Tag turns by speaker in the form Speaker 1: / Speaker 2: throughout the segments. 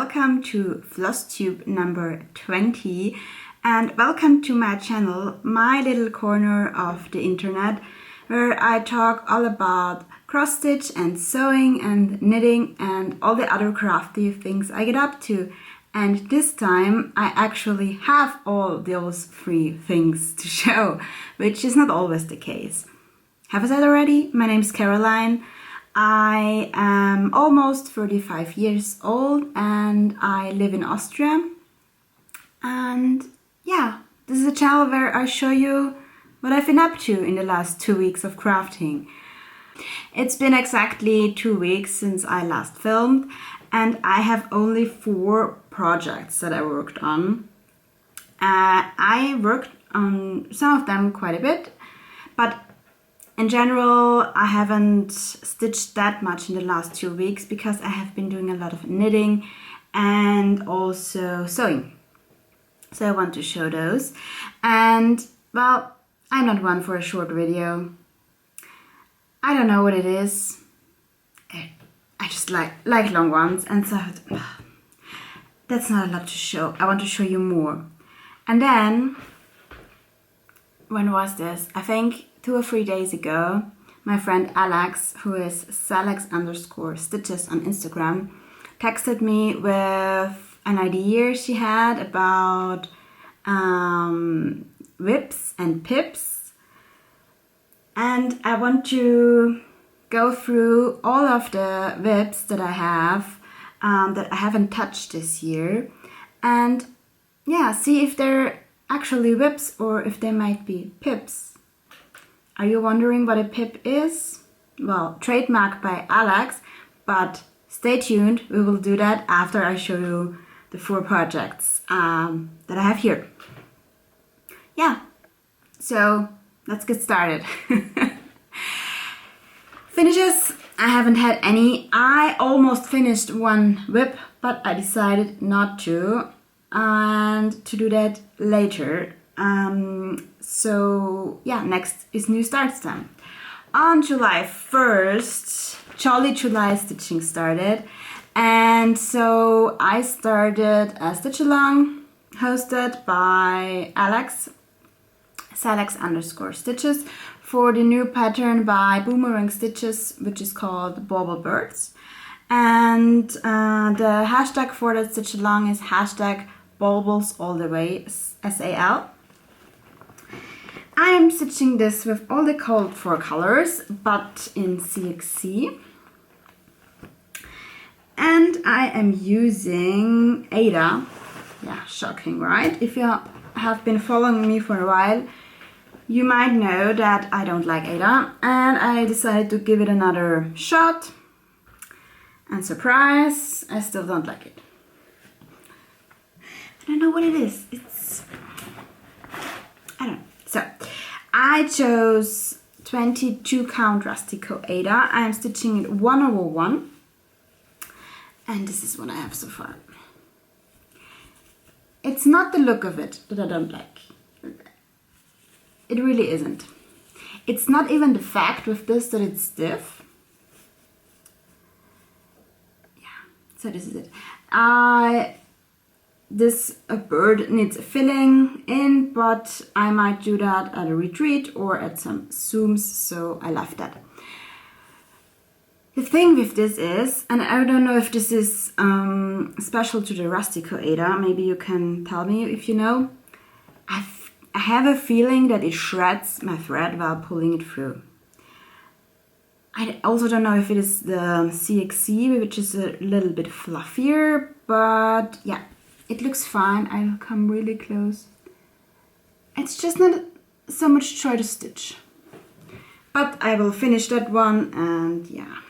Speaker 1: welcome to Flosstube number 20 and welcome to my channel, my little corner of the internet, where I talk all about cross stitch and sewing and knitting and all the other crafty things I get up to. And this time I actually have all those three things to show, which is not always the case. Have I said already? My name is Caroline. I am almost 35 years old and I live in Austria. And yeah, this is a channel where I show you what I've been up to in the last 2 weeks of crafting. It's been exactly 2 weeks since I last filmed and I have only 4 projects that I worked on. I worked on some of them quite a bit, but in general, I haven't stitched that much in the last 2 weeks because I have been doing a lot of knitting and also sewing. So I want to show those. And well, I'm not one for a short video. I don't know what it is. I just like long ones, and so that's not a lot to show. I want to show you more. And then, when was this? I think 2 or 3 days ago, my friend Alex, who is Salex_stitches on Instagram, texted me with an idea she had about whips and pips. And I want to go through all of the whips that I have, that I haven't touched this year. And yeah, see if they're actually whips or if they might be pips. Are you wondering what a pip is? Well, trademarked by Alex, but stay tuned, we will do that after I show you the 4 projects that I have here. Yeah, so let's get started. Finishes, I haven't had any. I almost finished one whip, but I decided not to, and to do that later. So yeah, next is new starts then. On July 1st, Jolly July stitching started, and so I started a stitch along hosted by Alex, Salex_stitches, for the new pattern by Boomerang Stitches, which is called Bauble Birds. And the hashtag for that stitch along is hashtag Baubles all the way, SAL. I am stitching this with all the called for colors, but in CXC. And I am using Ada. Yeah, shocking, right? If you have been following me for a while, you might know that I don't like Ada, and I decided to give it another shot. And surprise, I still don't like it. I don't know what it is. I don't know. So, I chose 22 count Rustico Ada. I am stitching it 1/1, and this is what I have so far. It's not the look of it that I don't like. It really isn't. It's not even the fact with this that it's stiff. Yeah, so this is it. This bird needs filling in, but I might do that at a retreat or at some Zooms, so I left that. The thing with this is, and I don't know if this is special to the Rustico Ada, maybe you can tell me if you know, I have a feeling that it shreds my thread while pulling it through. I also don't know if it is the CXC, which is a little bit fluffier, but yeah. It looks fine. I'll come really close. It's just not so much joy to stitch. But I will finish that one, and yeah.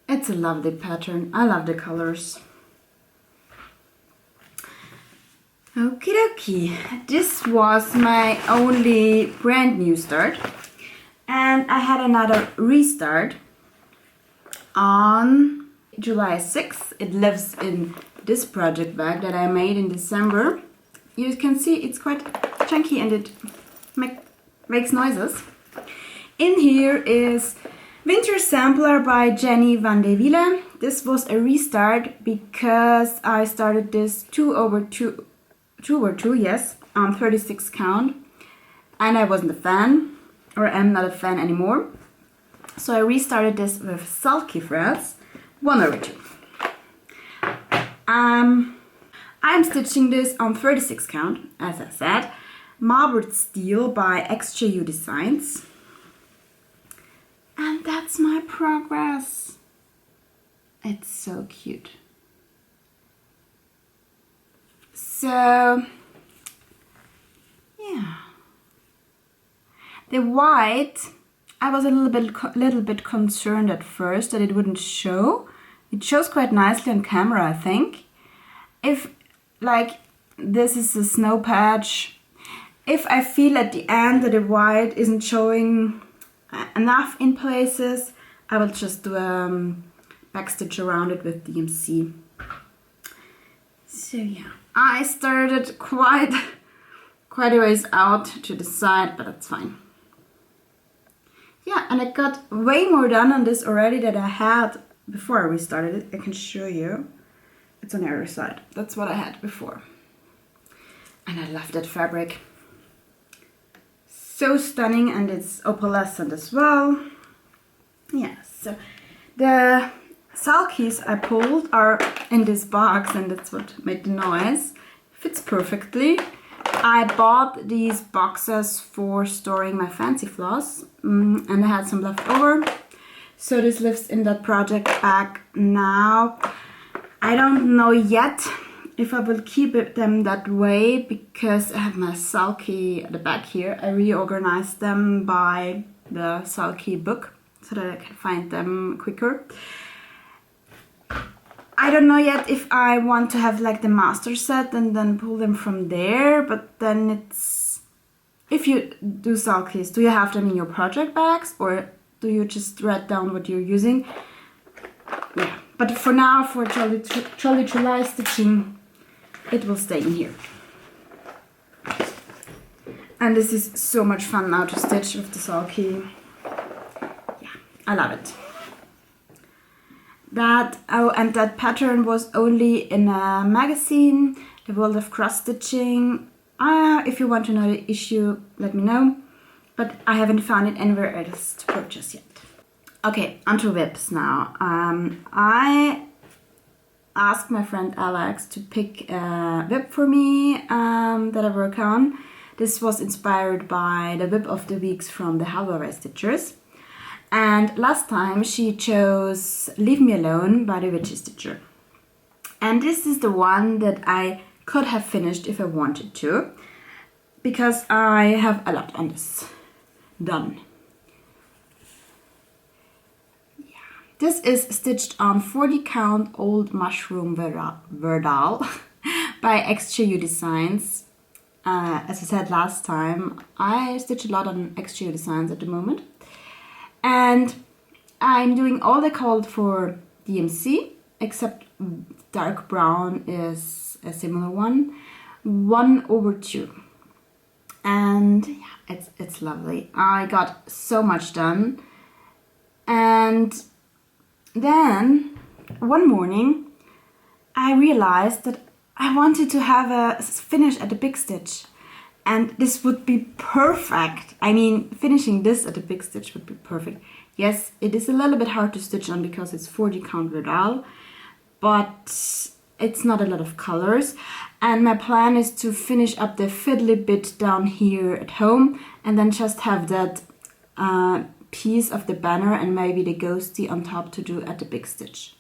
Speaker 1: It's a lovely pattern. I love the colors. Okie dokie. This was my only brand new start. And I had another restart on July 6th. It lives in this project bag that I made in December. You can see it's quite chunky and it makes noises. In here is Winter Sampler by Jenny van de Wiele. This was a restart because I started this 2/2, yes, on 36 count, and I wasn't a fan, or am not a fan anymore. So I restarted this with sulky threads, 1/2. I'm stitching this on 36 count, as I said, marbled steel by XJU Designs. And that's my progress. It's so cute. So, yeah. The white, I was a little bit concerned at first that it wouldn't show. It shows quite nicely on camera, I think. If, like, this is a snow patch, if I feel at the end that the white isn't showing enough in places, I will just do a backstitch around it with DMC. So yeah, I started quite a ways out to the side, but that's fine. Yeah, and I got way more done on this already than I had before I restarted it. I can show you. It's on the other side. That's what I had before. And I love that fabric. So stunning, and it's opalescent as well. Yeah, so the sulkies I pulled are in this box, and that's what made the noise. Fits perfectly. I bought these boxes for storing my fancy floss, and I had some left over. So this lives in that project bag now. I don't know yet if I will keep them that way, because I have my sulky at the back here. I reorganized them by the sulky book so that I can find them quicker. I don't know yet if I want to have like the master set and then pull them from there, but then it's... If you do sulkies, do you have them in your project bags, or do you just write down what you're using? Yeah, but for now, for Jolly July stitching, it will stay in here. And this is so much fun now to stitch with the sulky. Yeah, I love it. And that pattern was only in a magazine, The World of Cross Stitching. If you want to know the issue, let me know. But I haven't found it anywhere else to purchase yet. Okay, onto whips now. I asked my friend Alex to pick a whip for me that I work on. This was inspired by the whip of the weeks from the Halvaway Stitchers. And last time she chose Leave Me Alone by the Witchy Stitcher. And this is the one that I could have finished if I wanted to, because I have a lot on this done. This is stitched on 40 count Old Mushroom Verdal by XJU Designs. As I said last time, I stitch a lot on XJU Designs at the moment. And I'm doing all they called for DMC, except dark brown is a similar one. 1/2. And yeah, it's lovely. I got so much done. And then, one morning, I realized that I wanted to have a finish at the big stitch. And this would be perfect. I mean, finishing this at the big stitch would be perfect. Yes, it is a little bit hard to stitch on because it's 40 count Verdal, but it's not a lot of colors. And my plan is to finish up the fiddly bit down here at home, and then just have that piece of the banner and maybe the ghosty on top to do at the big stitch.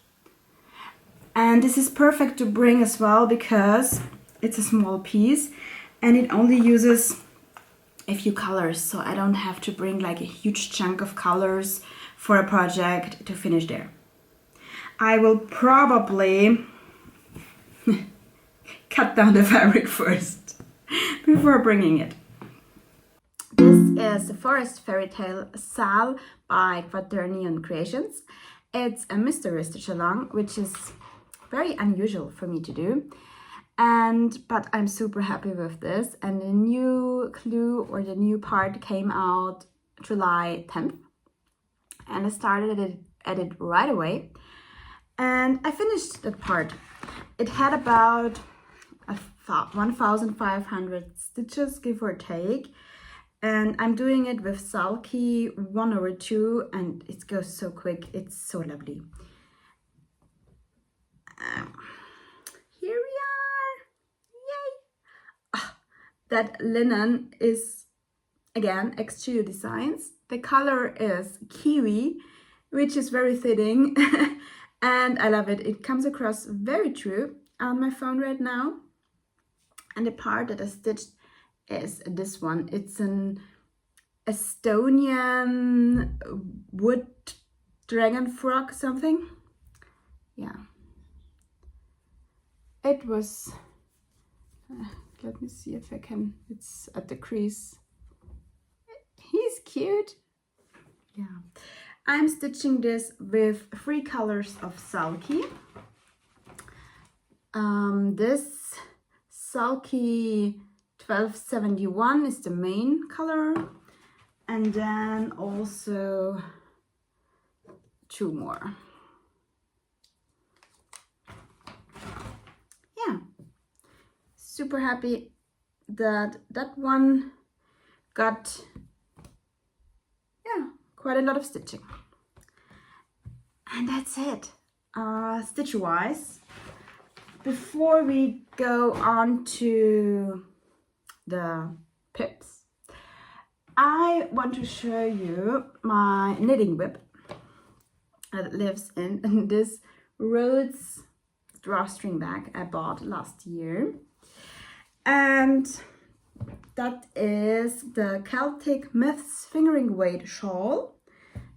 Speaker 1: And this is perfect to bring as well because it's a small piece and it only uses a few colors, so I don't have to bring like a huge chunk of colors for a project to finish there. I will probably cut down the fabric first before bringing it. This is the Forest Fairy Tale Sal by Quaternion Creations. It's a mystery stitch along, which is very unusual for me to do. But I'm super happy with this, and the new clue or the new part came out July 10th. and I started at it right away. And I finished that part. It had about 1,500 stitches, give or take. And I'm doing it with Sulky 1/2, and it goes so quick. It's so lovely. Here we are. Yay! That linen is, again, Extrude Designs. The color is kiwi, which is very fitting. And I love it. It comes across very true on my phone right now. And the part that I stitched is this one. It's an Estonian wood dragon frog something. Yeah. It was, let me see if I can, it's at the crease. He's cute. Yeah. I'm stitching this with 3 colors of Sulky. This Sulky 1271 is the main color, and then also 2 more. Yeah, super happy that that one got, yeah, quite a lot of stitching. And that's it, stitch wise. Before we go on to the pips, I want to show you my knitting whip that lives in this Rhodes drawstring bag I bought last year. And that is the Celtic Myths fingering weight shawl.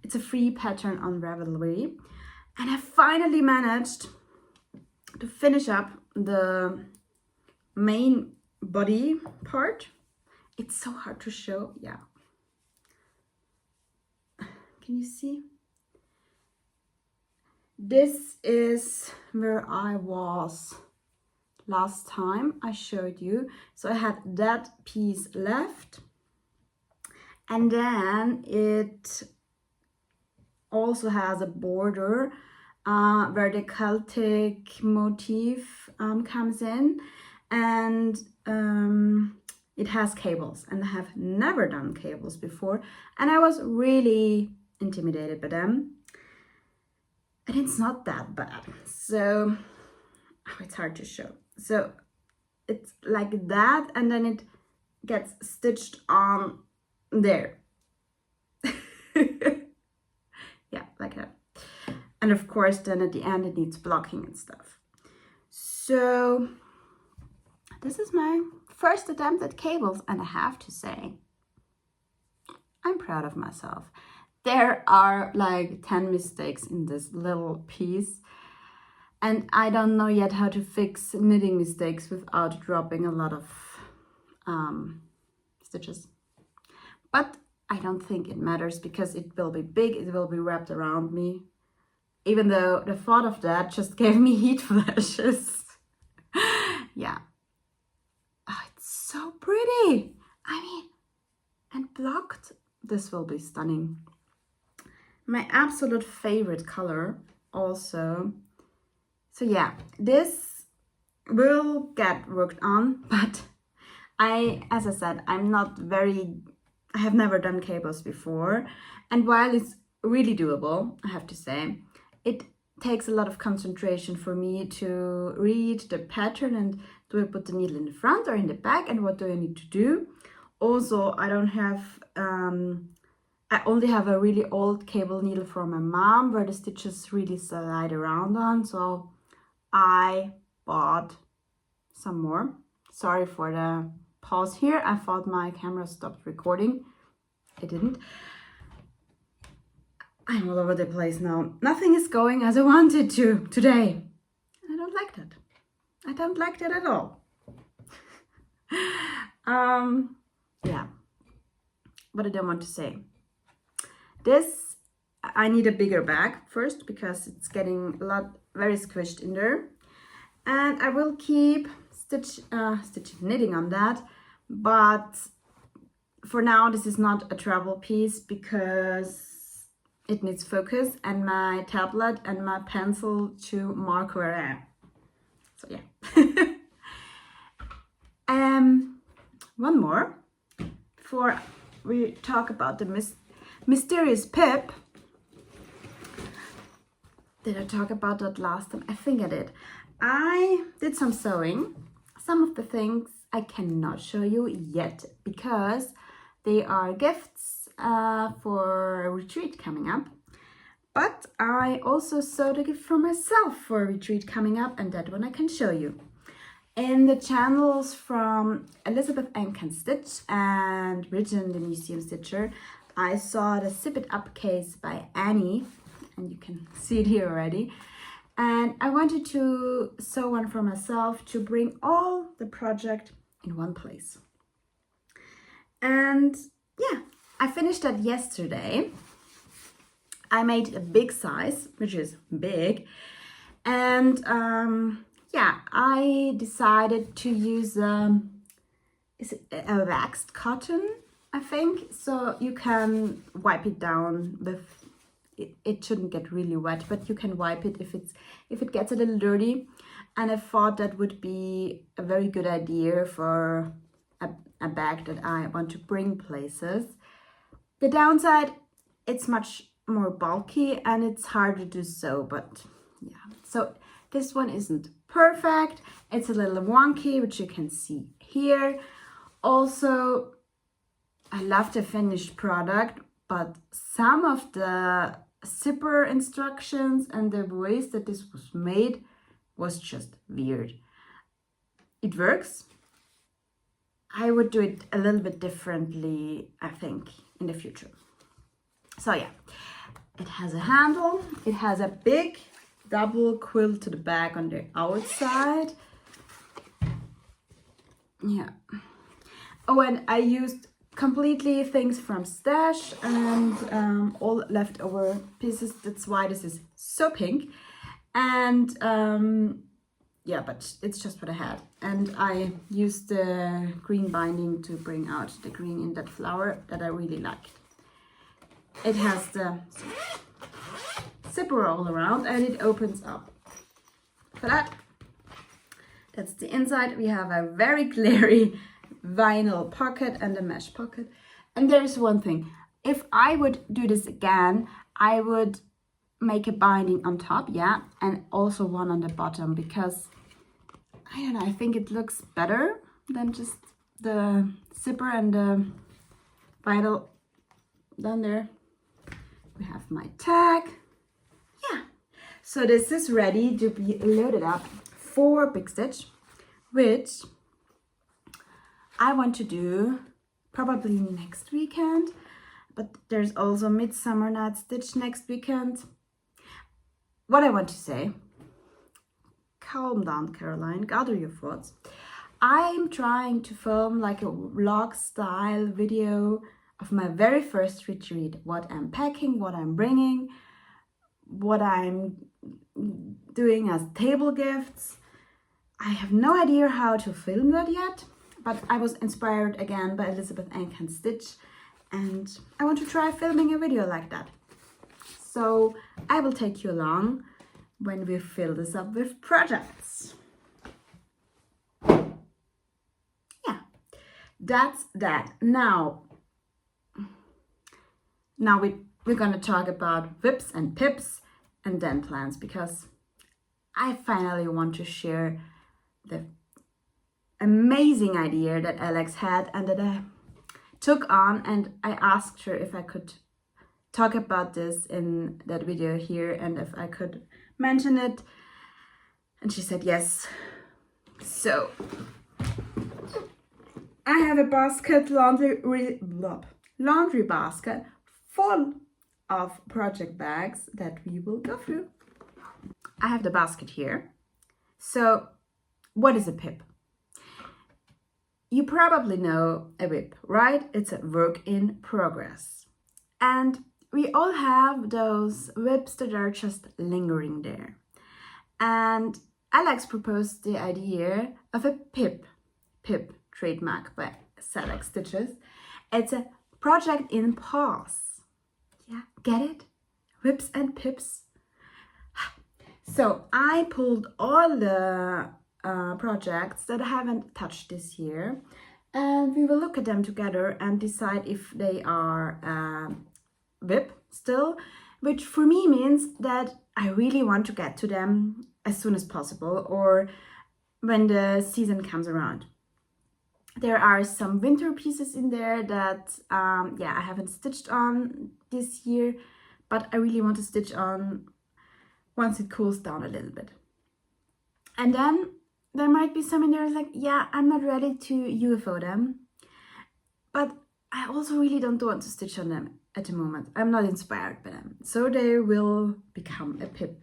Speaker 1: It's a free pattern on Ravelry. And I finally managed to finish up the main body part. It's so hard to show. Yeah. Can you see? This is where I was last time I showed you. So I had that piece left, and then it also has a border where the Celtic motif comes in, and it has cables, and I have never done cables before, and I was really intimidated by them, and it's not that bad. So it's hard to show. So it's like that, and then it gets stitched on there. Yeah, like that. And of course, then at the end, it needs blocking and stuff. So this is my first attempt at cables, and I have to say, I'm proud of myself. There are like 10 mistakes in this little piece, and I don't know yet how to fix knitting mistakes without dropping a lot of stitches. But I don't think it matters, because it will be big, it will be wrapped around me. Even though the thought of that just gave me heat flashes. Yeah. Oh, it's so pretty. I mean, and blocked, this will be stunning. My absolute favorite color also. So yeah, this will get worked on, but as I said, I have never done cables before. And while it's really doable, I have to say, it takes a lot of concentration for me to read the pattern and do I put the needle in the front or in the back, and what do I need to do. Also, I only have a really old cable needle from my mom where the stitches really slide around on, so I bought some more. Sorry for the pause here. I thought my camera stopped recording. It didn't. I'm all over the place now. Nothing is going as I wanted to today. I don't like that. I don't like that at all. Yeah. What did I want to say? This, I need a bigger bag first, because it's getting very squished in there. And I will keep knitting on that. But for now, this is not a travel piece, because it needs focus, and my tablet and my pencil to mark where I am. So yeah. One more before we talk about the mysterious pip. Did I talk about that last time? I think I did. I did some sewing. Some of the things I cannot show you yet because they are gifts for a retreat coming up. But I also sewed a gift for myself for a retreat coming up, and that one I can show you. In the channels from Elizabeth Ann Can Stitch and Bridget the Museum Stitcher, I saw the Zip It Up case by Annie, and you can see it here already. And I wanted to sew one for myself to bring all the project in one place. And yeah, I finished that yesterday. I made a big size, which is big, and yeah, I decided to use is it a waxed cotton, I think, so you can wipe it down with it shouldn't get really wet, but you can wipe it if it gets a little dirty. And I thought that would be a very good idea for a bag that I want to bring places. The downside, it's much more bulky and it's harder to sew, but yeah. So this one isn't perfect. It's a little wonky, which you can see here. Also, I love the finished product, but some of the zipper instructions and the ways that this was made was just weird. It works. I would do it a little bit differently, I think, in the future. So yeah, it has a handle. It has a big double quill to the back on the outside. Yeah. Oh, and I used completely things from stash and all leftover pieces. That's why this is so pink. And yeah, but it's just what I had. And I used the green binding to bring out the green in that flower that I really liked. It has the zipper all around and it opens up. For that, that's the inside. We have a very glary vinyl pocket and a mesh pocket. And there's one thing. If I would do this again, I would make a binding on top, yeah, and also one on the bottom, because I don't know, I think it looks better than just the zipper and the vinyl down there. We have my tag. Yeah, so this is ready to be loaded up for Big Stitch, which I want to do probably next weekend, but there's also Midsummer Night Stitch next weekend. What I want to say, calm down, Caroline, gather your thoughts. I'm trying to film like a vlog style video of my very first retreat, what I'm packing, what I'm bringing, what I'm doing as table gifts. I have no idea how to film that yet, but I was inspired again by Elizabeth Ann Can Stitch, and I want to try filming a video like that. So I will take you along when we fill this up with projects. Yeah, that's that. Now we're gonna talk about whips and pips and then plans, because I finally want to share the amazing idea that Alex had and that I took on, and I asked her if I could talk about this in that video here and if I could mention it, and she said yes. So I have a laundry basket full of project bags that we will go through. I have the basket here. So what is a pip? You probably know a whip, right? It's a work in progress. And we all have those whips that are just lingering there. And Alex proposed the idea of a pip trademark by Select Stitches. It's a project in pause. Yeah, get it? whips and pips. So I pulled all the projects that I haven't touched this year, and we will look at them together and decide if they are whip still, which for me means that I really want to get to them as soon as possible, or when the season comes around. There are some winter pieces in there that I haven't stitched on this year, but I really want to stitch on once it cools down a little bit. And then there might be some in there like, yeah, I'm not ready to UFO them, but I also really don't want to stitch on them at the moment. I'm not inspired by them, so they will become a pip.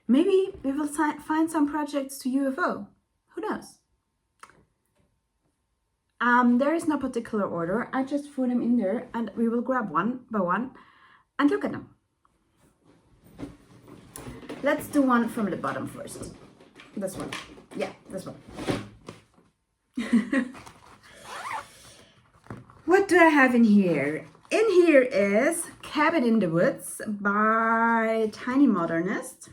Speaker 1: Maybe we will find some projects to UFO. Who knows? There is no particular order. I just threw them in there and we will grab one by one and look at them. Let's do one from the bottom first. This one. Yeah, this one. What do I have in here? In here is Cabin in the Woods by Tiny Modernist.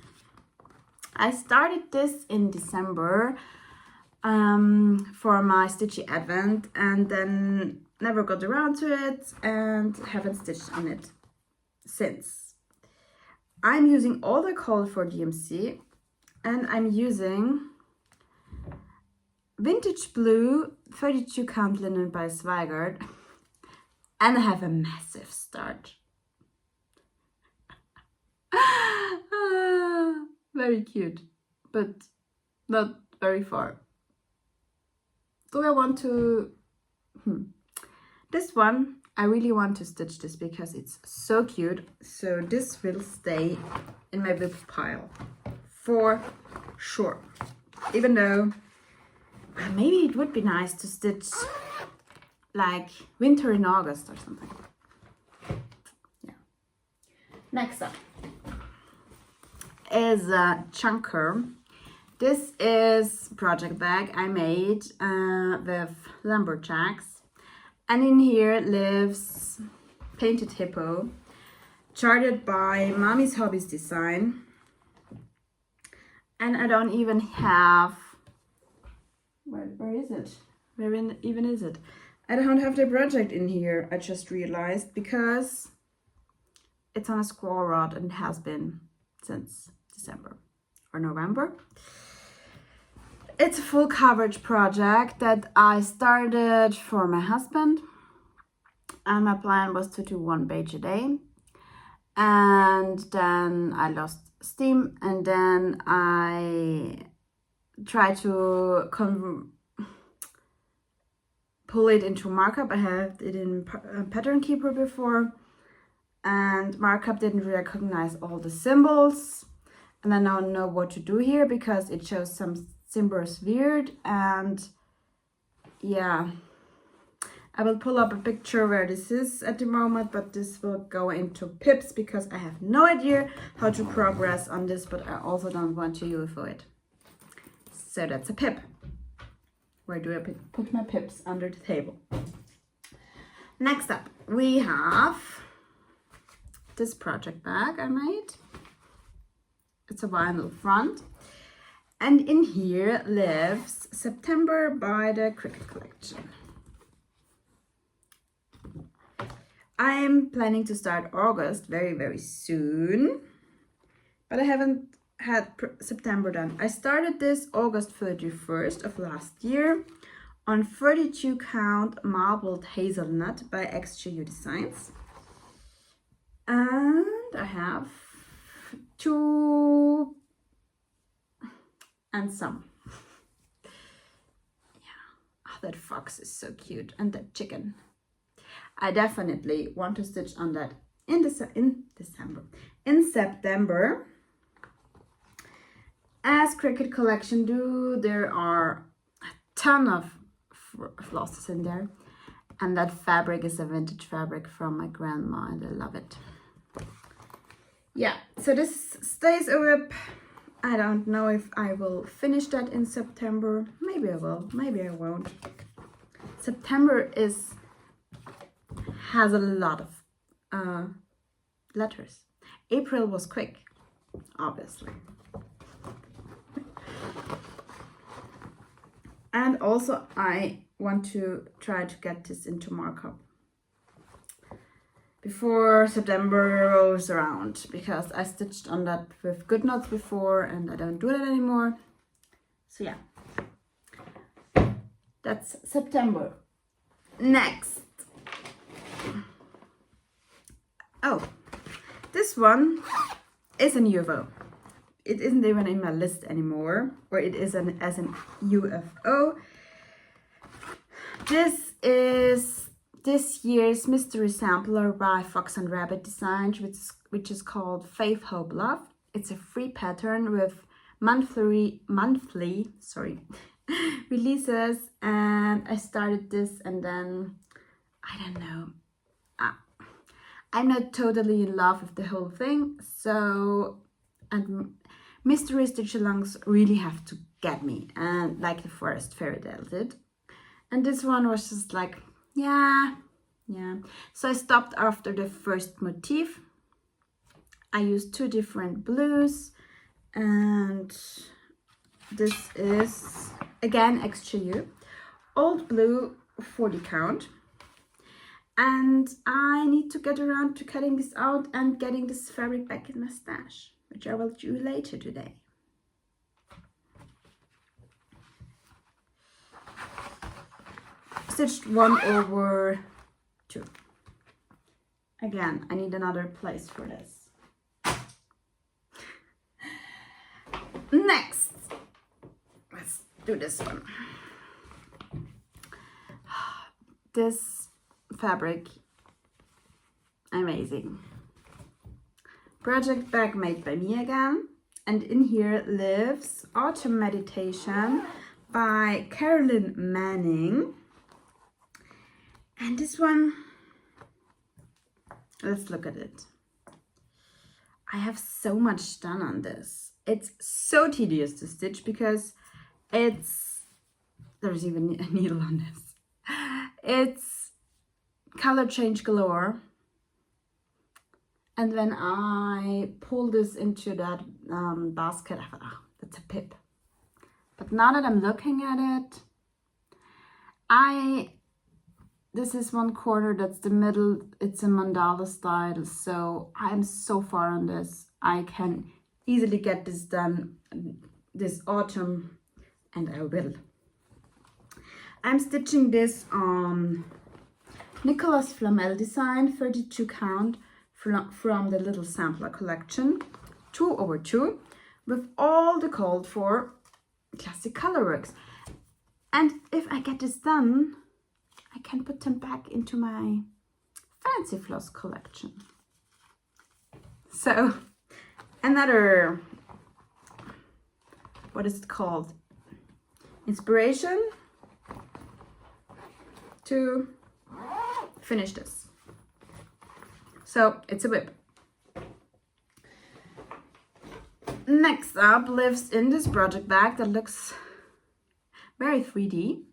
Speaker 1: I started this in December for my Stitchy Advent, and then never got around to it and haven't stitched on it since. I'm using all the color for DMC, and I'm using Vintage Blue 32 count linen by Zweigart, and I have a massive start. Very cute, but not very far. Do I want to... This one, I really want to stitch this because it's so cute. So this will stay in my whip pile for sure. Even though maybe it would be nice to stitch like winter in August or something. Yeah. Next up is a chunker. This is project bag I made with lumberjacks, and in here lives Painted Hippo, charted by Mommy's Hobbies Design. And I don't even have, where is it? Where even is it? I don't have the project in here, I just realized, because it's on a scroll rod and has been since December or November. It's a full coverage project that I started for my husband, and my plan was to do 1 page a day, and then I lost steam, and then I tried to pull it into markup. I had it in Pattern Keeper before, and markup didn't recognize all the symbols, and I don't know what to do here because it shows some symbols weird. And yeah, I will pull up a picture where this is at the moment, but this will go into pips because I have no idea how to progress on this, but I also don't want to UFO it. So that's a pip. Where do I put my pips? Under the table. Next up, we have this project bag I made. It's a vinyl front. And in here lives September by the Cricket Collection. I am planning to start August very, very soon, but I haven't had September done. I started this August 31st of last year on 32 count marbled hazelnut by XJU Designs. And I have 2 and some. Yeah, oh, that fox is so cute, and that chicken. I definitely want to stitch on that in December. In September, as Cricket Collection do, there are a ton of flosses in there, and that fabric is a vintage fabric from my grandma, and I love it. Yeah, so this stays a whip. I don't know if I will finish that in September. Maybe I will, maybe I won't. September has a lot of letters. April was quick, obviously. And also I want to try to get this into markup before September rolls around, because I stitched on that with good knots before and I don't do that anymore. So yeah, that's September. Next. Oh, this one is an UFO. It isn't even in my list anymore, or it is as an UFO. This is this year's mystery sampler by Fox and Rabbit Designs, which is called Faith, Hope, Love. It's a free pattern with monthly releases, and I started this, and then I don't know. I'm not totally in love with the whole thing, so, and mystery stitch-alongs really have to get me, and like the Forest Fairy Tale did. And this one was just like, yeah. So I stopped after the first motif. I used 2 different blues, and this is again XJU, old blue 40 count. And I need to get around to cutting this out and getting this fabric back in my stash, which I will do later today. Stitched 1/2. Again, I need another place for this. Next, let's do this one. This fabric, amazing. Project bag made by me again, and in here lives Autumn Meditation by Carolyn Manning. And this one, let's look at it. I have so much done on this. It's so tedious to stitch because there's even a needle on this. It's color change galore. And when I pull this into that basket, I thought, oh, that's a pip. But now that I'm looking at it, this is one corner, that's the middle, it's a mandala style, so I'm so far on this. I can easily get this done this autumn, and I will. I'm stitching this on Nicholas Flamel design, 32 count, from the Little Sampler collection, 2/2, with all the called for classic colorworks. And if I get this done, I can put them back into my Fancy Floss collection. So another, what is it called? Inspiration to finish this. So it's a whip. Next up lives in this project bag that looks very 3D.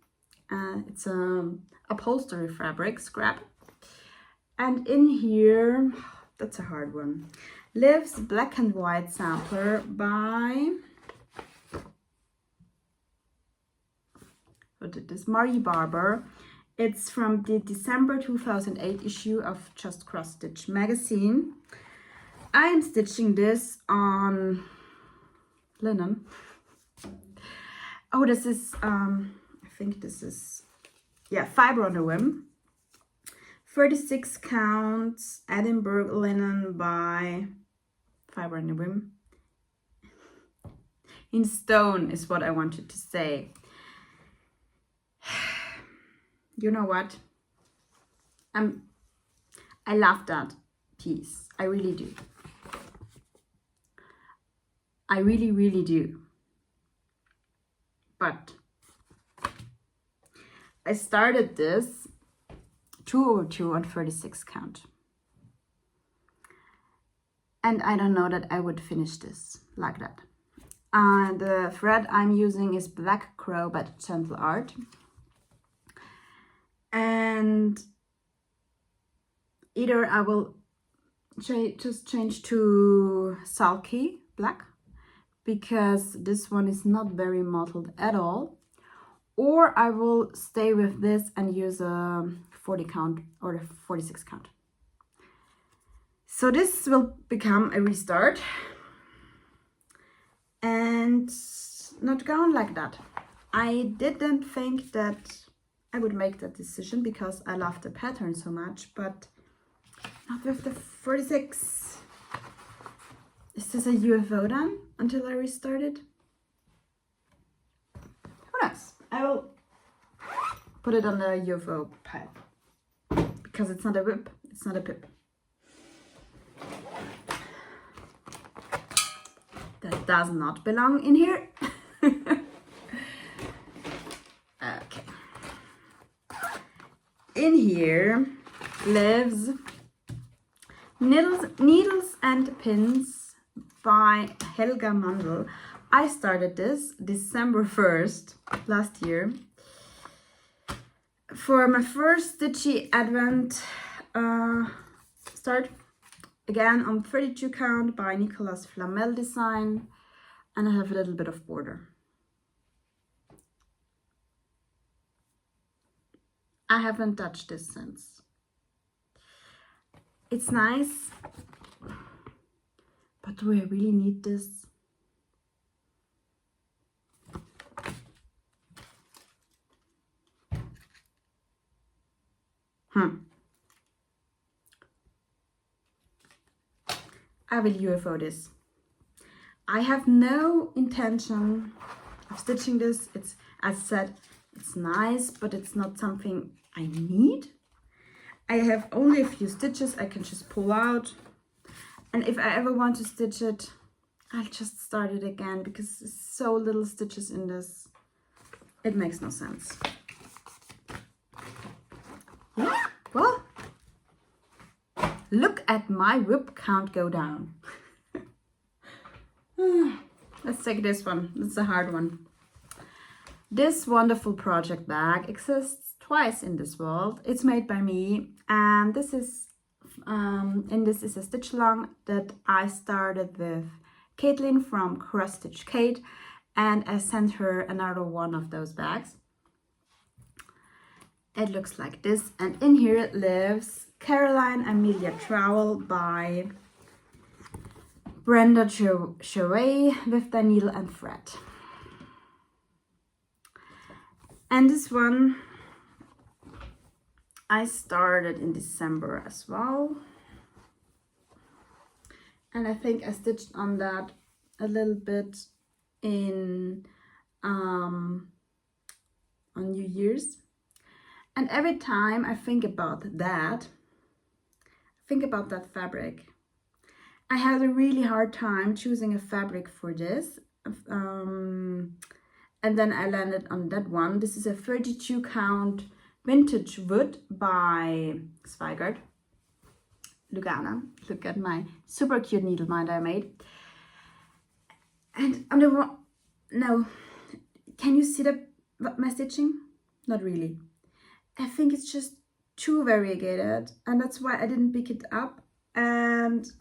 Speaker 1: It's upholstery fabric, scrap. And in here, that's a hard one, lives Black and White sampler by, what did this, Marie Barber. It's from the December 2008 issue of Just Cross Stitch magazine. I am stitching this on linen. Oh, this is, I think this is, yeah, fiber on the whim. 36 counts Edinburgh linen by fiber on the whim. In stone is what I wanted to say. You know what? I love that piece. I really do. I really, really do. But I started this 2/2 on 36 count. And I don't know that I would finish this like that. The thread I'm using is Black Crow by Gentle Art. And either I will just change to sulky black, because this one is not very mottled at all. Or I will stay with this and use a 40 count or a 46 count. So this will become a restart and not going like that. I didn't think that I would make that decision because I love the pattern so much, but not with the 46. Is this a UFO then until I restart it? Who knows? I will put it on the UFO pile because it's not a whip, it's not a pip. That does not belong in here. Okay. In here lives Needles and Pins by Helga Mandel. I started this December 1st last year for my first stitchy advent start, again on 32 count by Nicolas Flamel design, and I have a little bit of border. I haven't touched this since. It's nice, but do I really need this? I will UFO this. I have no intention of stitching this. It's, as said, it's nice, but it's not something I need. I have only a few stitches I can just pull out. And if I ever want to stitch it, I'll just start it again because there's so little stitches in this. It makes no sense. Yeah, well, look at my whip count go down. Let's take this one. It's a hard one. This wonderful project bag exists twice in this world. It's made by me, and this is a stitch along that I started with Caitlin from Cross Stitch Kate, and I sent her another one of those bags. It looks like this, and in here lives Caroline Amelia Trowel by Brenda Chauvet with the needle and thread. And this one I started in December as well. And I think I stitched on that a little bit in on New Year's. And every time I think about that fabric, I had a really hard time choosing a fabric for this. And then I landed on that one. This is a 32 count vintage wood by Zweigart Lugana. Look at my super cute needle mind I made. And on the no, can you see my stitching? Not really. I think it's just too variegated, and that's why I didn't pick it up. And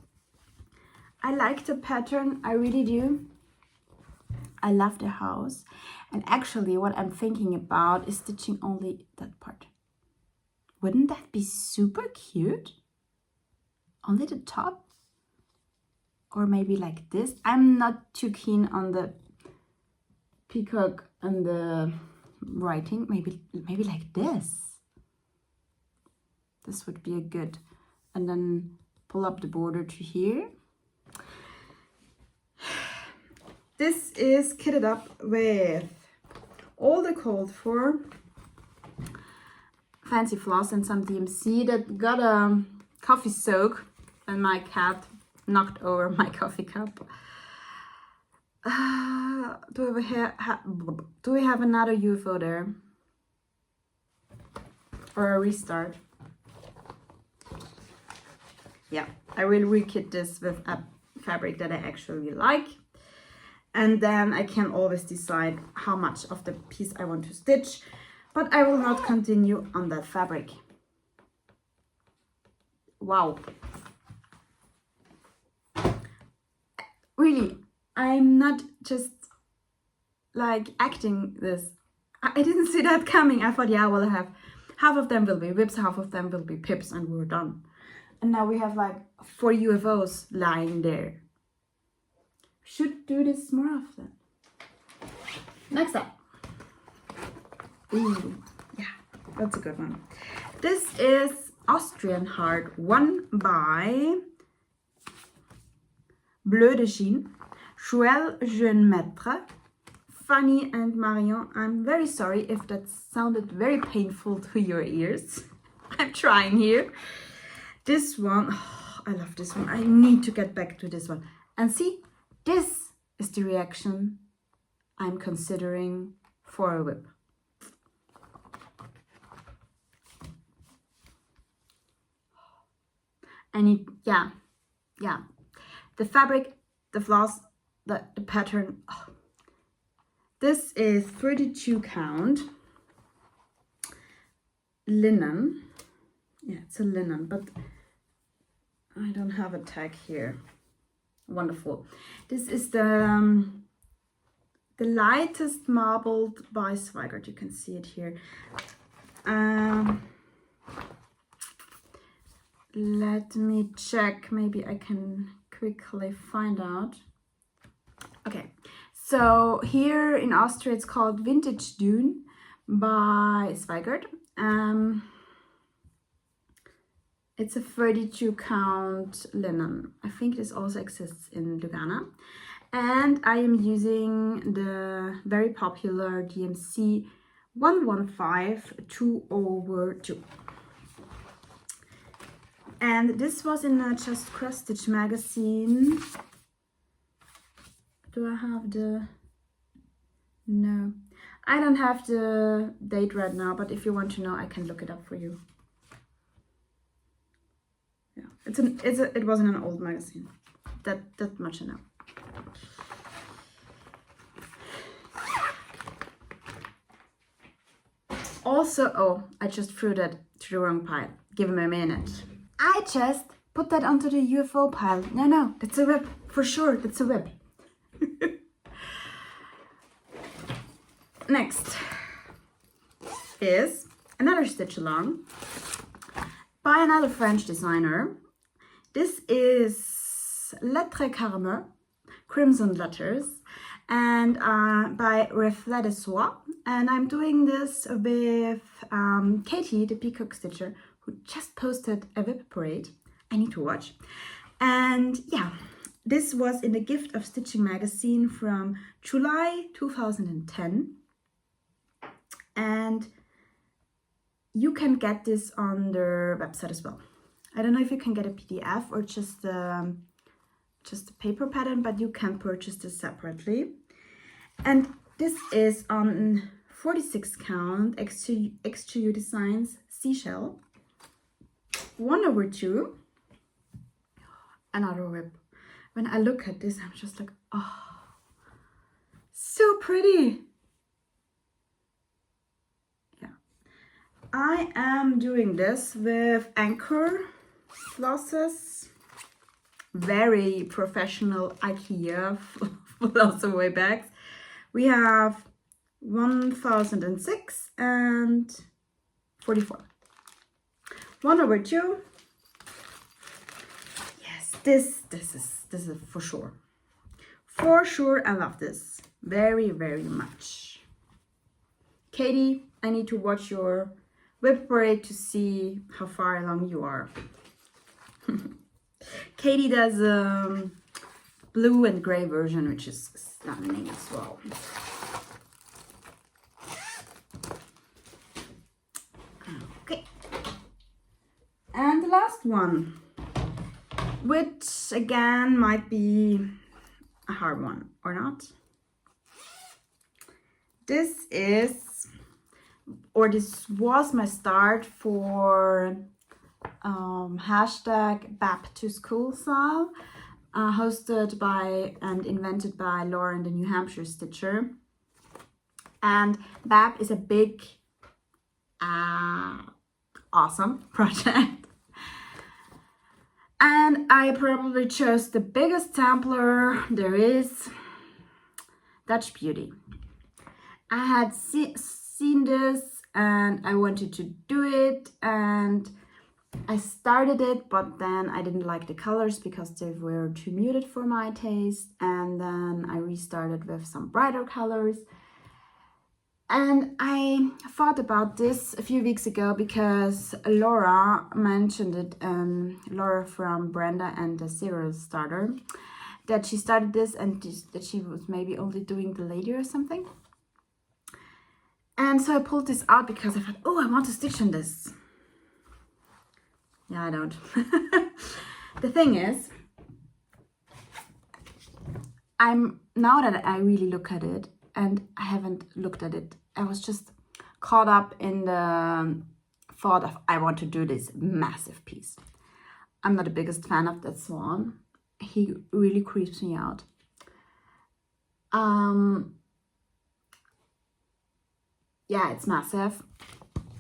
Speaker 1: I like the pattern, I really do. I love the house, and actually what I'm thinking about is stitching only that part. Wouldn't that be super cute? Only the top? Or maybe like this. I'm not too keen on the peacock and the writing. Maybe like this. This would be a good, and then pull up the border to here. This is kitted up with all the called for fancy floss and some DMC that got a coffee soak, and my cat knocked over my coffee cup. Do we have another UFO there? Or a restart? Yeah, I will rekit this with a fabric that I actually like. And then I can always decide how much of the piece I want to stitch, but I will not continue on that fabric. Wow. really, I'm not just like acting this. I didn't see that coming. I thought, yeah, well, I have half of them will be whips, half of them will be pips, and we're done. And now we have like 4 UFOs lying there. Should do this more often. Next up. Ooh, yeah, that's a good one. This is Austrian Heart, one by Bleu de Chine, Joël Jeune-Maître, Fanny and Marion. I'm very sorry if that sounded very painful to your ears. I'm trying here. This one, oh, I love this one. I need to get back to this one. And see, this is the reaction I'm considering for a whip. And yeah. The fabric, the floss, the pattern. Oh. This is 32 count linen. Yeah, it's a linen, but I don't have a tag here. Wonderful. This is the lightest marbled by Zweigart. You can see it here. Let me check. Maybe I can quickly find out. Okay, so here in Austria it's called Vintage Dune by Zweigart. It's a 32 count linen. I think this also exists in Lugana. And I am using the very popular DMC 115 2/2. And this was in a Just Cross Stitch magazine. Do I have the... No. I don't have the date right now, but if you want to know, I can look it up for you. Yeah, it was in an old magazine. That much I know. Also, oh, I just threw that to the wrong pile. Give me a minute. I just put that onto the UFO pile. No, that's a whip. For sure, that's a whip. Next is another stitch along by another French designer. This is Lettres Carme, Crimson Letters, and by Reflet de Soie. And I'm doing this with Katie, the Peacock Stitcher, who just posted a whip parade. I need to watch. And yeah, this was in the Gift of Stitching magazine from July 2010. And you can get this on their website as well. I don't know if you can get a PDF or just a paper pattern, but you can purchase this separately. And this is on 46 count XTU Designs Seashell. 1/2. Another whip. When I look at this, I'm just like, oh, so pretty. Yeah. I am doing this with Anchor flosses. Very professional IKEA flossaway bags. We have 1006 and 44. 1/2. Yes, this is for sure. For sure, I love this very, very much. Katie, I need to watch your whip parade to see how far along you are. Katie does a blue and gray version, which is stunning as well. Okay. And the last one, which again might be a hard one or not. This is, or this was my start for hashtag Back to School style, hosted by and invented by Lauren, the New Hampshire Stitcher. And BAP is a big, awesome project. And I probably chose the biggest sampler there is, Dutch Beauty. I had seen this and I wanted to do it, and I started it, but then I didn't like the colors because they were too muted for my taste, and then I restarted with some brighter colors. And I thought about this a few weeks ago because Laura mentioned it, Laura from Brenda and the Cereal Starter, that she started this and that she was maybe only doing the lady or something. And so I pulled this out because I thought, oh, I want to stitch on this. Yeah, I don't. The thing is, now that I really look at it, and I haven't looked at it, I was just caught up in the thought of I want to do this massive piece. I'm not the biggest fan of that swan. He really creeps me out. Yeah, it's massive,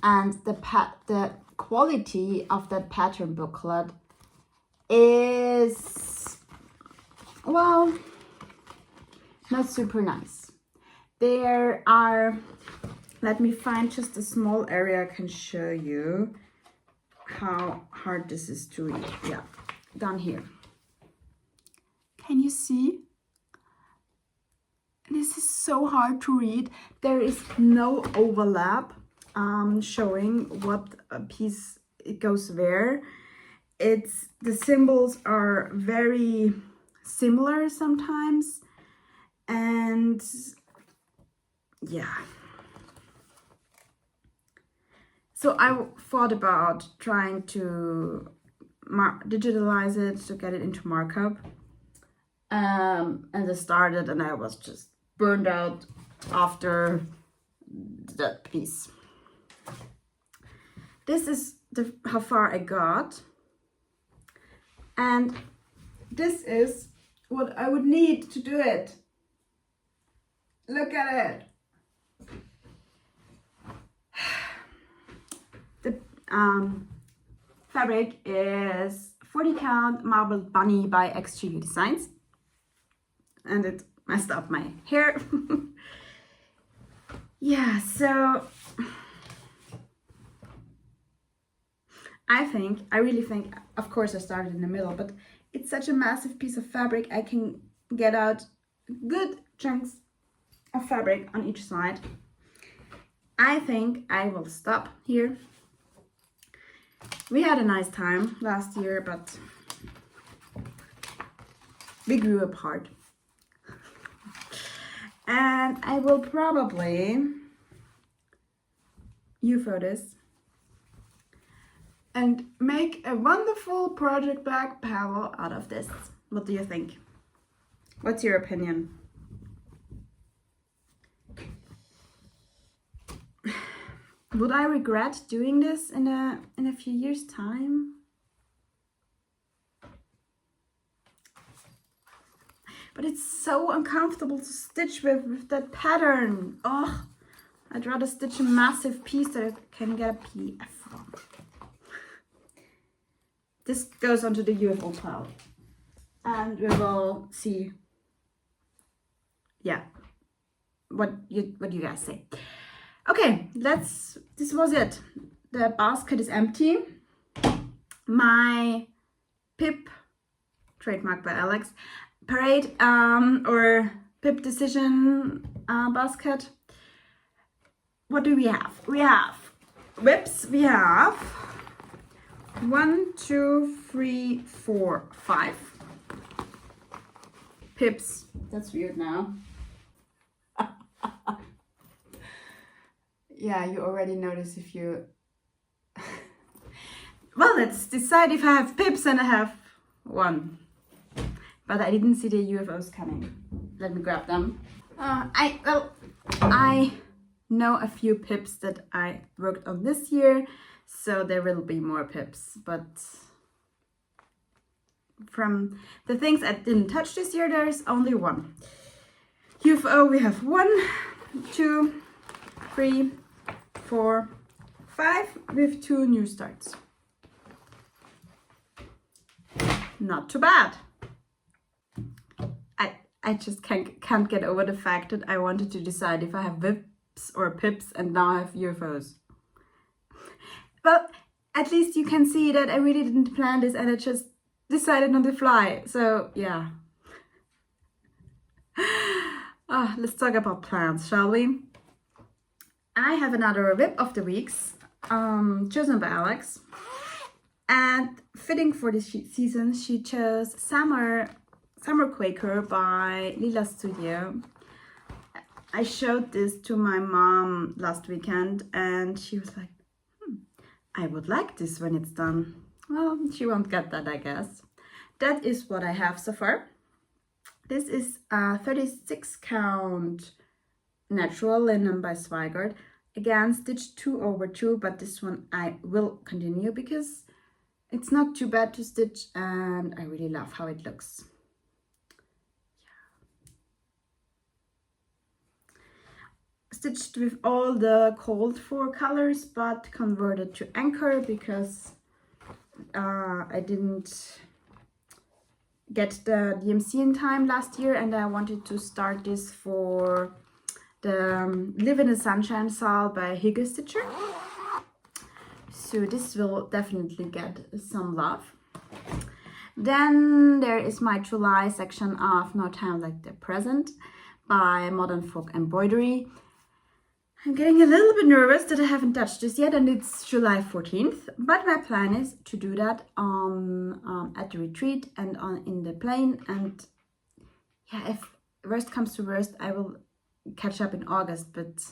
Speaker 1: and the quality of that pattern booklet is, well, not super nice. There are, let me find just a small area I can show you how hard this is to read. Yeah, down here. Can you see? This is so hard to read. There is no overlap showing what a piece it goes where. The symbols are very similar sometimes, and yeah. So I thought about trying to digitalize it to get it into markup, and I started, and I was just burned out after that piece. This is how far I got, and this is what I would need to do it. Look at it. The fabric is 40 count marbled bunny by XGU Designs, and it messed up my hair. Yeah, so I really think, of course I started in the middle, but it's such a massive piece of fabric. I can get out good chunks of fabric on each side. I think I will stop here. We had a nice time last year, but we grew apart. And I will probably UFO this and make a wonderful project bag panel out of this. What do you think? What's your opinion? Would I regret doing this in a few years' time? But it's so uncomfortable to stitch with that pattern. Oh, I'd rather stitch a massive piece that I can get a PDF from. This goes onto the UFO pile, and we will see, yeah, what you guys say. Okay, this was it. The basket is empty. My Pip, trademarked by Alex, Parade or Pip Decision basket. What do we have? We have whips. We have 1, 2, 3, 4, 5 pips. That's weird now. Yeah, you already notice if you... Well, let's decide if I have pips, and I have 1. But I didn't see the UFOs coming. Let me grab them. I know a few pips that I worked on this year, so there will be more pips. But from the things I didn't touch this year, there's only 1. UFO, we have 1, 2, 3, 4, 5 with 2 new starts. not too bad. I just can't get over the fact that I wanted to decide if I have VIPs or PIPs and now I have UFOs. Well, at least you can see that I really didn't plan this and I just decided on the fly. So yeah. Let's talk about plans, shall we? I have another VIP of the weeks, chosen by Alex. And fitting for this season, she chose Summer Quaker by Lila Studio. I showed this to my mom last weekend and she was like, I would like this when it's done. Well, she won't get that, I guess. That is what I have so far. This is a 36 count natural linen by Zweigart. Again, stitched 2/2, but this one I will continue because it's not too bad to stitch and I really love how it looks. Stitched with all the called for colors, but converted to anchor because I didn't get the DMC in time last year and I wanted to start this for the Live in the Sunshine Saal by Hygge Stitcher. So this will definitely get some love. Then there is my July section of No Time Like the Present by Modern Folk Embroidery. I'm getting a little bit nervous that I haven't touched this yet and it's July 14th, but my plan is to do that on at the retreat and in the plane, and yeah, if worst comes to worst, I will catch up in August, but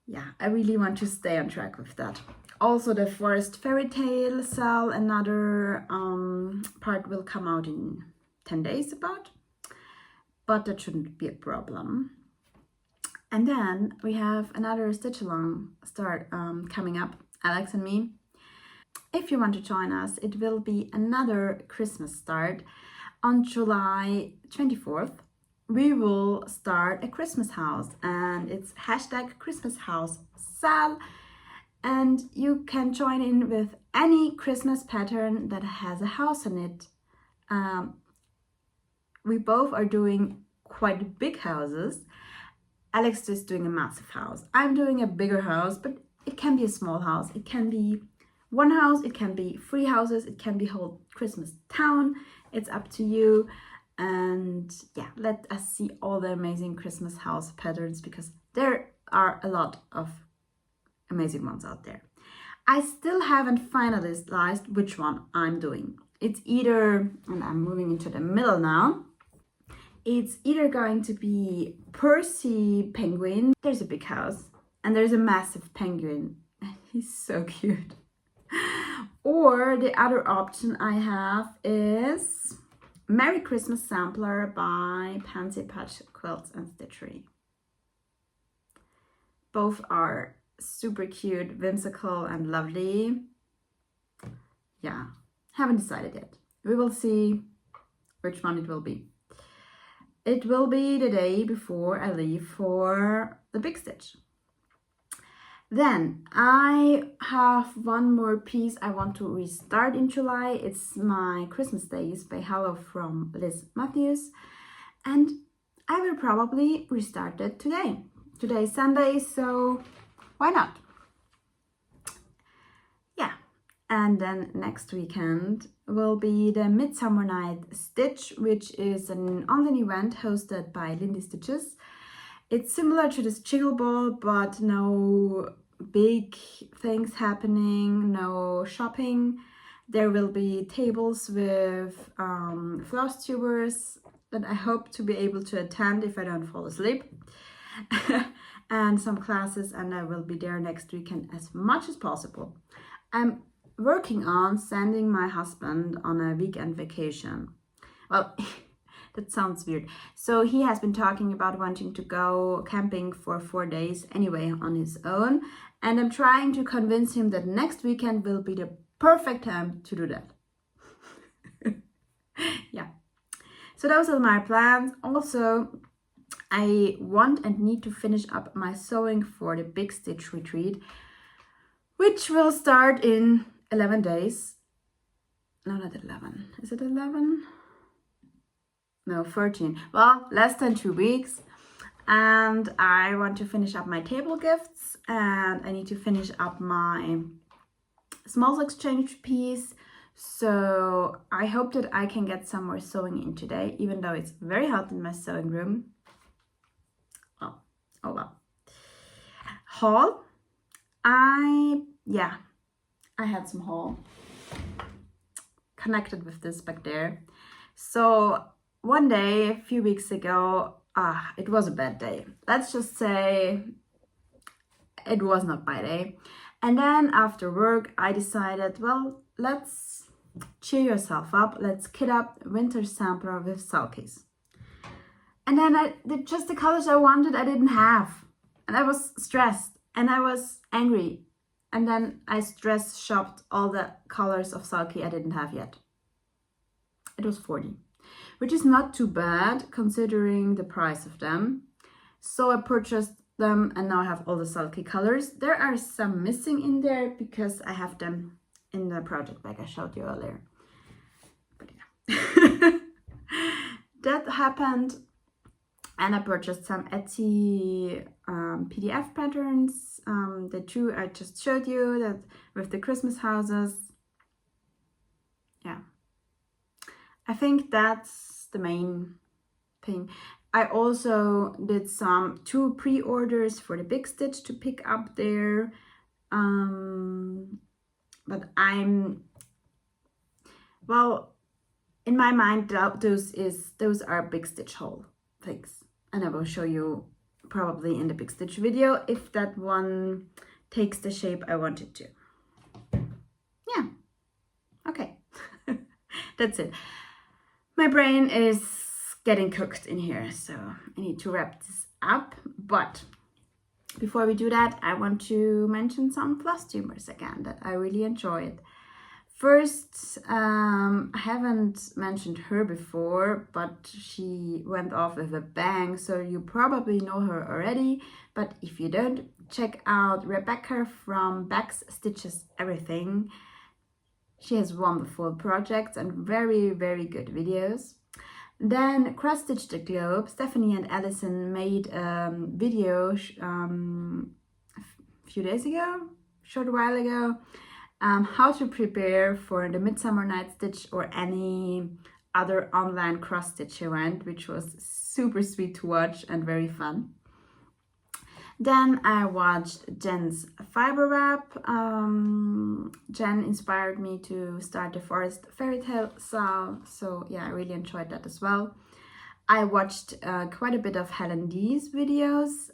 Speaker 1: yeah, I really want to stay on track with that. Also, the Forest Fairy Tale Saal, another part will come out in 10 days about, but that shouldn't be a problem. And then we have another stitch along start coming up, Alex and me. If you want to join us, it will be another Christmas start. On July 24th, we will start a Christmas house and it's hashtag Christmas House Saal. And you can join in with any Christmas pattern that has a house in it. We both are doing quite big houses. Alex is doing a massive house. I'm doing a bigger house, but it can be a small house. It can be one house, it can be 3 houses, it can be whole Christmas town. It's up to you. And yeah, let us see all the amazing Christmas house patterns because there are a lot of amazing ones out there. I still haven't finalized which one I'm doing. It's either, and I'm moving into the middle now, it's either going to be Percy penguin. There's a big house and there's a massive penguin. He's so cute. Or the other option I have is Merry Christmas Sampler by Pansy Patch Quilts and Stitchery. Both are super cute, whimsical and lovely. Yeah, haven't decided yet. We will see which one it will be. It will be the day before I leave for the big stitch. Then I have one more piece I want to restart in July. It's my Christmas Days by Hello from Liz Matthews. And I will probably restart it today. Today is Sunday, so why not? Yeah. And then next weekend will be the Midsummer Night Stitch, which is an online event hosted by Lindy Stitches. It's similar to this Jiggle Ball, but no big things happening, no shopping. There will be tables with Flosstubers that I hope to be able to attend if I don't fall asleep. And some classes, and I will be there next weekend as much as possible. I'm working on sending my husband on a weekend vacation. Well, that sounds weird. So he has been talking about wanting to go camping for 4 days anyway on his own. And I'm trying to convince him that next weekend will be the perfect time to do that. Yeah. So those are my plans. Also, I want and need to finish up my sewing for the Big Stitch Retreat, which will start in 11 days. No, not 11. Is it 11? No, 13. Well, less than 2 weeks. And I want to finish up my table gifts, and I need to finish up my smalls exchange piece. So I hope that I can get some more sewing in today, even though it's very hot in my sewing room. Oh well. Haul. I had some haul connected with this back there. So one day, a few weeks ago, it was a bad day. Let's just say it was not my day. And then after work, I decided, well, let's cheer yourself up. Let's kit up winter sampler with sulkies. And then I did just the colors I wanted, I didn't have. And I was stressed and I was angry. And then I stress shopped all the colors of sulky I didn't have yet. It was 40, which is not too bad considering the price of them. So I purchased them and now I have all the sulky colors. There are some missing in there because I have them in the project bag I showed you earlier. But yeah, that happened. And I purchased some Etsy PDF patterns. The two I just showed you, that with the Christmas houses. Yeah, I think that's the main thing. I also did two pre-orders for the Big Stitch to pick up there. But in my mind, those are Big Stitch haul things. And I will show you probably in the Big Stitch video if that one takes the shape I want it to. Yeah, okay. That's it. My brain is getting cooked in here, so I need to wrap this up. But before we do that, I want to mention some Flosstubers again that I really enjoyed. First, I haven't mentioned her before, but she went off with a bang, so you probably know her already. But if you don't, check out Rebecca from Bex Stitches Everything. She has wonderful projects and very, very good videos. Then Cross Stitch the Globe. Stephanie and Allison made a video a few days ago, short while ago. How to prepare for the Midsummer Night Stitch or any other online cross stitch event, which was super sweet to watch and very fun. Then I watched Jen's fiber wrap. Jen inspired me to start the Forest Fairy Tale style, so yeah, I really enjoyed that as well. I watched quite a bit of Helen D's videos,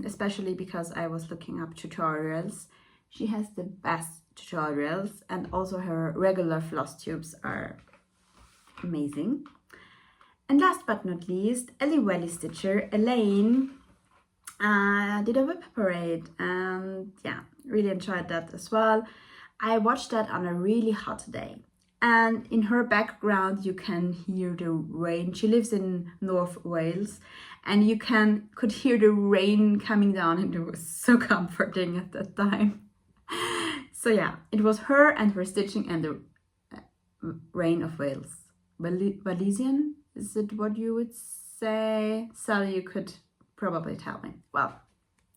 Speaker 1: especially because I was looking up tutorials. She has the best tutorials, and also her regular floss tubes are amazing. And last but not least, Ellie Welly Stitcher Elaine did a whip parade, and yeah, really enjoyed that as well. I watched that on a really hot day, and in her background you can hear the rain. She lives in North Wales, and you could hear the rain coming down, and it was so comforting at that time. So yeah, it was her and her stitching and the rain of Wales. Walisian, is it what you would say? Sally, you could probably tell me. Well,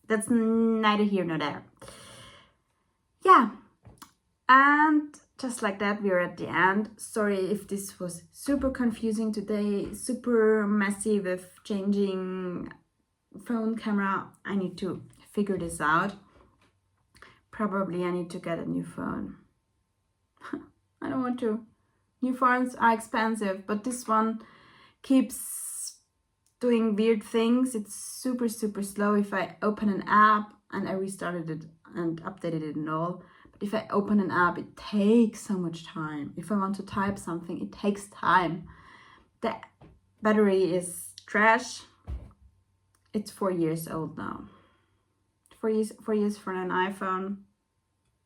Speaker 1: that's neither here nor there. Yeah, and just like that, we're at the end. Sorry if this was super confusing today, super messy with changing phone camera. I need to figure this out. Probably I need to get a new phone. I don't want to. New phones are expensive, but this one keeps doing weird things. It's super, super slow. If I open an app, and I restarted it and updated it and all, but if I open an app, it takes so much time. If I want to type something, it takes time. The battery is trash. It's 4 years old now. 4 years for an iPhone.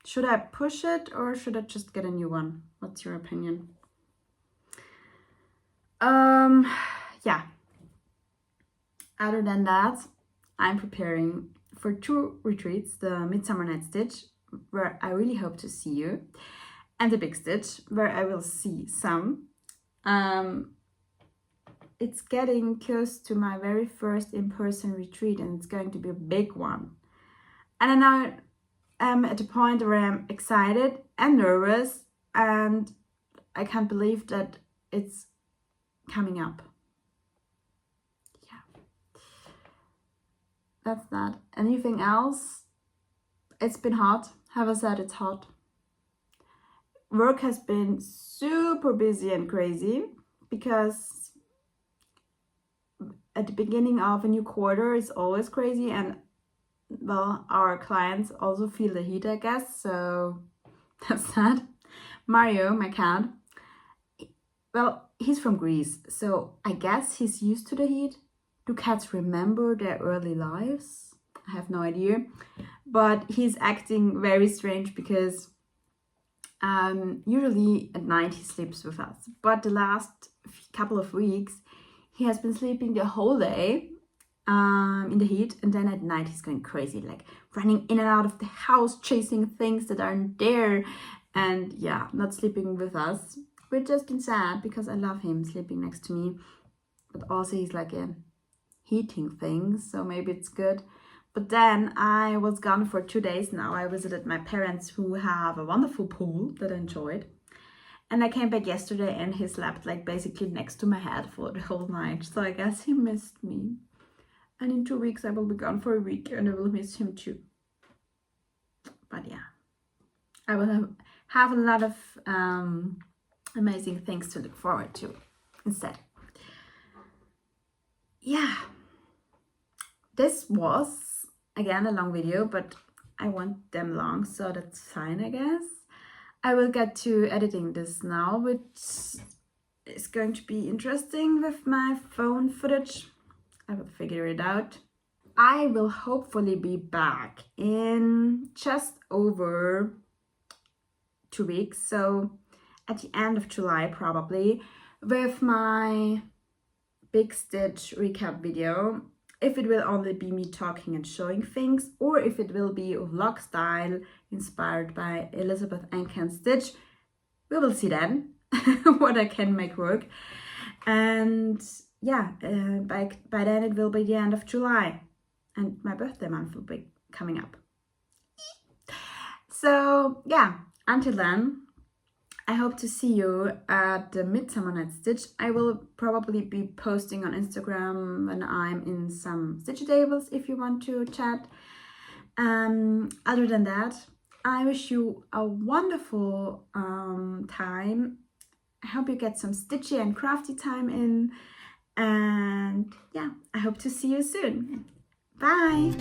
Speaker 1: Should I push it or should I just get a new one? What's your opinion? Yeah. Other than that, I'm preparing for 2 retreats, the Midsummer Night Stitch, where I really hope to see you. and the big stitch, where I will see some. It's getting close to my very first in-person retreat, and it's going to be a big one. And I now am at a point where I'm excited and nervous, and I can't believe that it's coming up. Yeah. That's that. Anything else? It's been hot. Have I said it's hot? Work has been super busy and crazy because at the beginning of a new quarter it's always crazy, and well, our clients also feel the heat, I guess, so that's that. Mario, my cat, well, he's from Greece, so I guess he's used to the heat. Do cats remember their early lives? I have no idea, but he's acting very strange because usually at night he sleeps with us, but the last couple of weeks he has been sleeping the whole day in the heat, and then at night he's going crazy, like running in and out of the house, chasing things that aren't there, and yeah, not sleeping with us, which has been sad because I love him sleeping next to me, but also he's like a heating thing, so maybe it's good. But then I was gone for 2 days now. I visited my parents, who have a wonderful pool that I enjoyed. And I came back yesterday and he slept like basically next to my head for the whole night. So I guess he missed me. And in 2 weeks I will be gone for a week and I will miss him too. But yeah, I will have a lot of amazing things to look forward to instead. Yeah, this was again a long video, but I want them long, so that's fine, I guess. I will get to editing this now, which is going to be interesting with my phone footage. I will figure it out. I will hopefully be back in just over 2 weeks, so at the end of July probably, with my big stitch recap video. If it will only be me talking and showing things, or if it will be vlog style inspired by Elizabeth Ann Stitch, we will see then what I can make work. And yeah, by then it will be the end of July and my birthday month will be coming up. So yeah, until then, I hope to see you at the Midsummer Night Stitch. I will probably be posting on Instagram when I'm in some stitch tables if you want to chat. Other than that, I wish you a wonderful time. I hope you get some stitchy and crafty time in. And yeah, I hope to see you soon. Bye!